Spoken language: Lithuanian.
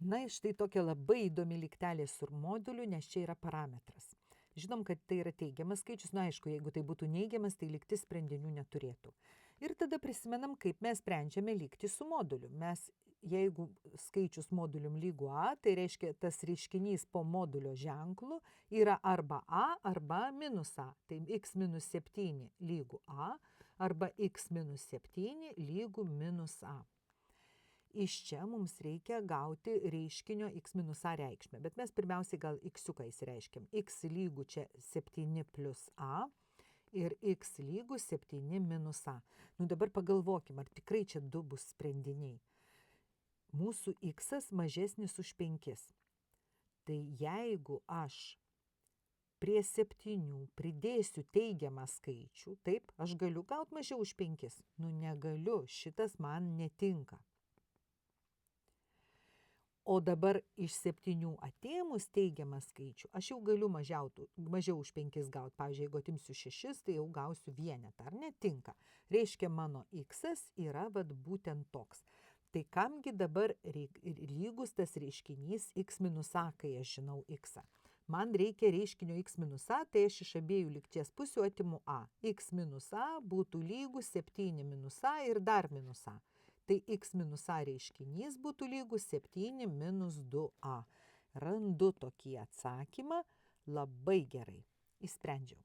Na, štai tokia labai įdomi lygtelė su moduliu, nes čia yra parametras. Žinom, kad tai yra teigiamas skaičius, na aišku, jeigu tai būtų neigiamas, tai lygtis sprendinių neturėtų. Ir tada prisimenam, kaip mes sprendžiame lygtį su moduliu. Mes, jeigu skaičius modulium lygu A, tai reiškia tas reiškinys po modulio ženklu yra arba A, arba minus A. Tai x minus 7 lygu A, arba x minus 7 lygu minus A. Iš čia mums reikia gauti reiškinio x minus a reikšmę, bet mes pirmiausiai gal x-iuką įsireiškiam. X lygu čia 7 plus a ir x lygu 7 minus a. Nu dabar pagalvokim, ar tikrai čia du bus sprendiniai. Mūsų x mažesnis už 5. Tai jeigu aš prie 7 pridėsiu teigiamą skaičių, taip, aš galiu gauti mažiau už 5. Nu negaliu, šitas man netinka. O dabar iš 7 atėmus teigiamą skaičių, aš jau galiu mažiau už 5 gauti. Pavyzdžiui, jeigu atimsiu 6, tai jau gausiu vienetą. Ar netinka? Reiškia, mano x yra būtent toks. Tai kamgi dabar lygus tas reiškinys x minus a, kai aš žinau x? Man reikia reiškinio x minus a, tai aš iš abiejų lygties pusių atimu a. X minus a būtų lygus 7 minus a ir dar minus a. Tai x minus a reiškinys būtų lygus 7 minus 2a. Randu tokį atsakymą, labai gerai. Išsprendžiau.